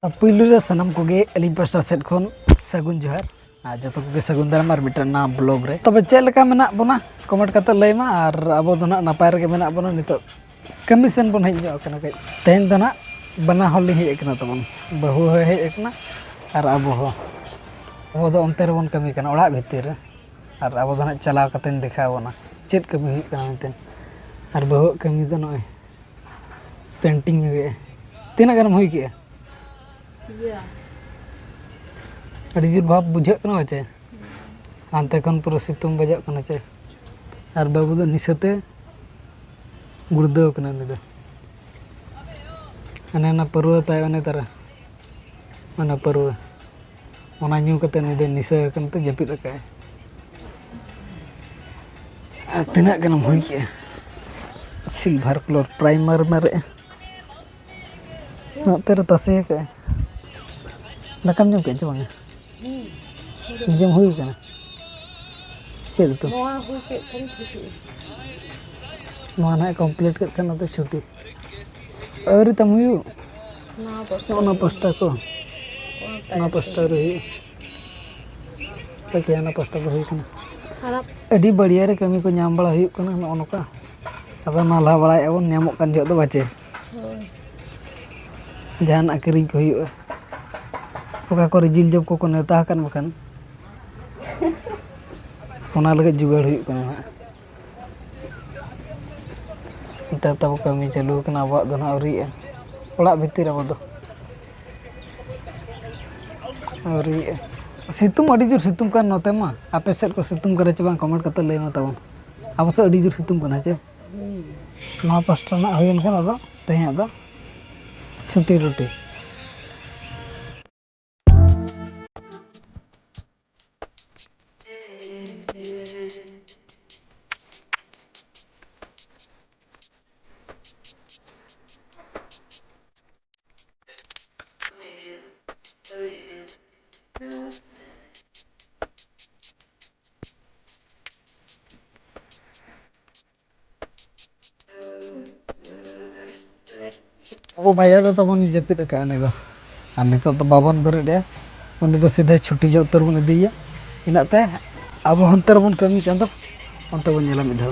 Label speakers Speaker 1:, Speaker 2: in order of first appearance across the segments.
Speaker 1: पुलू रे सनम Koge Ali pasta set खन सगुन जोहार आ जतो कोगे सगुन दाराम आर मिटन ना ब्लॉग रे तबे चेक लेका मेना बोना कमेंट कते लैमा आर अबो दो ना नापाय रे मेना बोना नितो कमीशन बन हेज कना कई तेन दो ना बना हॉल लिं हेज कना तबन बहु हेज कना आर अबो दो अंतर बन कमी कना ओड़ा भितर रे आर अबो दो ना चलाव कते देखावना चेत कमी हुई कना मेनतेन आर बहु कमी दो नय पेंटिंग गे तीना गरम हुई के अड़ी जोर भाव बुझे कना चे हानते खन पूरा सितुंग बजा कना चे आर बाबू दो निसते गुड़दो कना नि दो अने ना परुवा ताय अने तारा अने परुवा ओना न्यू कते नि दे निसा कनते जपित रकाय आ तिना गनम होई के सिल्वर कलर प्राइमर मारे नते रे तसे के दाकाम जम के जबांगा जम हुई कना चेद तो नोआ ना कंप्लीट कर कना तो छुट्टी अरे तम हुई ना पास्ता को ना पास्ता रही तो क्या ना पास्ता को हुई कना अडी बढ़िया रे कमी को नाम बड़ा हुई कना न नोका अब नाला बड़ा एबन नामो कन जो तो बाचे जहान अकरी को हुई ओका को जिल जब को नेता कन बकन ओना लगे जुगाड़ हुई कना इता तब कमी चालू कना अब दो ना औरी ओड़ा भितिर अब दो औरी सितुम अडी जोर सितुम कन नते मा आपे सेट को सितुम करे चे बांग कमेंट कते लैमा तबन अब से अडी जोर सितुम कना चे ना पास्टा ना होयन कन अब तेहे अब छुट्टी रोटी वो भैया तो तबन जपित का ने दो आ नितो तो बाबन बरडे उनी तो सीधे छुट्टी जो उत्तर बन दिया इनाते अब हंतर बन कमी कान तो अंत बन नेला मिधा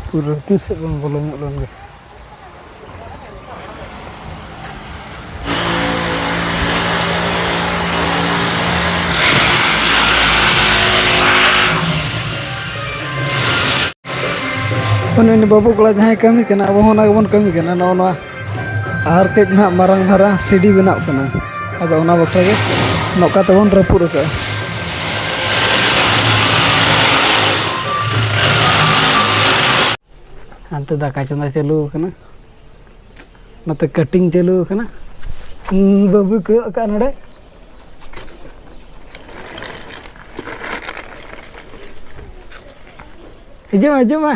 Speaker 1: पूरा तीस बन बोलो मोलन गे उनी बाबू कोला जहां कमी कना अब होना बन कमी कना नोना आर के ना मारंग धारा सीडी बनाव कना अदो ओना बखरा गे नोका तबन रपुर का अंते दाका चंदा चालू कना नते कटिंग चालू कना बाबू को का नडे हिजुमा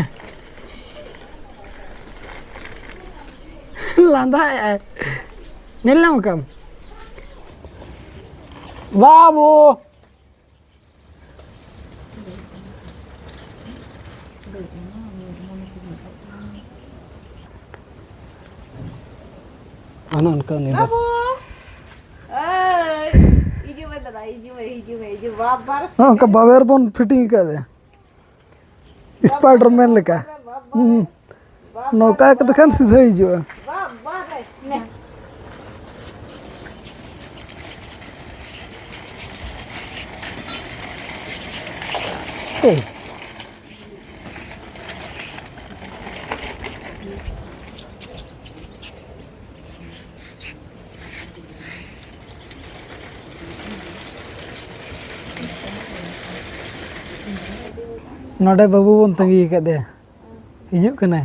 Speaker 1: लांदा नेला मकम बाबू अन अनका ने बाबू ए इजु में दादा इजु बाबर हां का बाबर बन फिटिंग कर दे स्पाइडरमैन लेका नौका के दखान सीधा हिजो ने ए नोडे बाबू बन तंगी का दे हिजु कना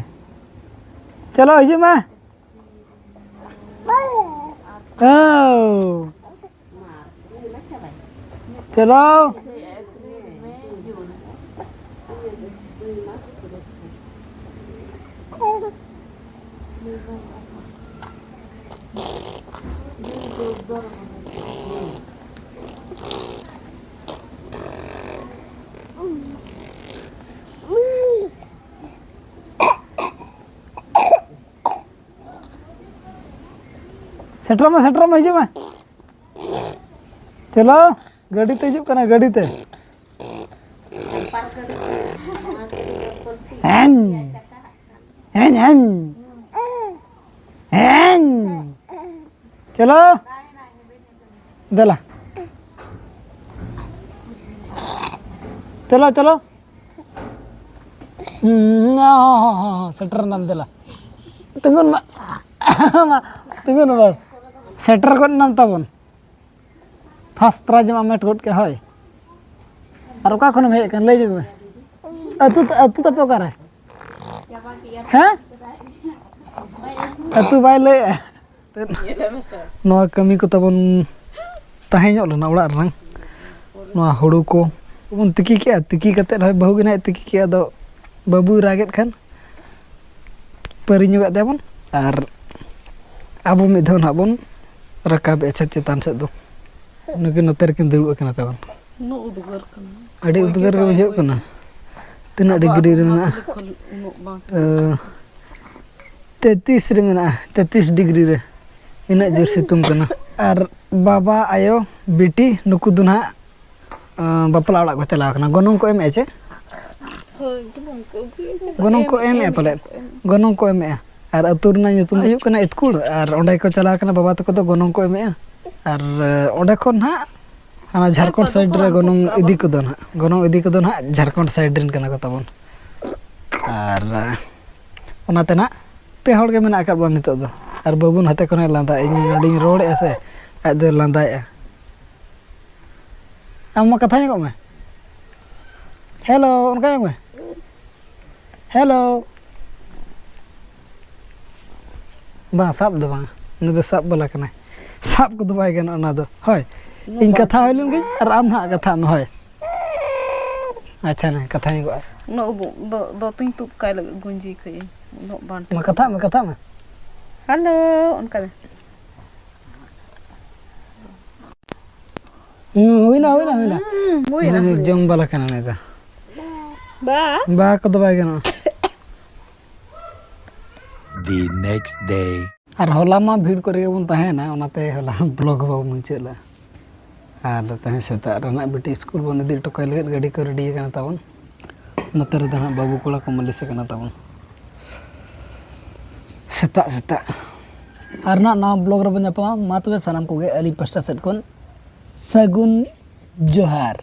Speaker 1: चलो हिजु मा चलो सेटर में हिजू में चलो गाड़ी ते हिजू कना गाड़ी ते हेन हेन हेन हेन चलो दला चलो चलो सेटर नाम दला tunggu na bas setter kon nam tabon first prize ma met got ke hoy ar oka khon he kan lei jebe atu tape okare ha atu bai lei no kami ko tabon tahe nyok lena orak rang no hudu ko bon tiki kate hoy bahu gina tiki ke ado babu raget kan परिñu kat tabon ar abo mid dhon habon rakab echa chetan set do nuke noter kin dulu kana tabon no udgar kana adi udgar ke bujau kana tina degree re mena 33 re mena 33 degree re ina jor situng kana ar baba ayo biti nuku duna bapala orak ko chala kana gonong ko em eche gonong ko em pale gonong ko em ar atur na nyutum ayu kana itkul ar onde ko chala kana baba tako to gonong ko em ar onde kon ha ana Jharkhand side re gonong idi ko don ha gonong idi ko don ha Jharkhand side ren kana ko tabon ar ona tena pe hor ge mena akar bon nito do ar babun hate kon landa in noding road ase ado landa ya amma kathanya ko me hello onka me hello bang sab do bang nu do sab bola kana sab ko do bai gana na do hoy in katha hoilun ge ar am na katha me hoy acha na katha ni go
Speaker 2: no do tin tu kai la gunji kai no ban
Speaker 1: ma katha me
Speaker 2: hello onka me
Speaker 1: hoina jom bola kana na da ba ko do bai gana
Speaker 3: the next day
Speaker 1: ar hola ma bhid kore bon tahe na onate hola blog ba munchela ar tahe seta rana beti school bon idi tokai laget gadi ko ready kana tabon notere dana babu kola ko malise kana tabon seta ar na blog ra banya pa ma tobe sanam ko ge ali pasta set kon sagun johar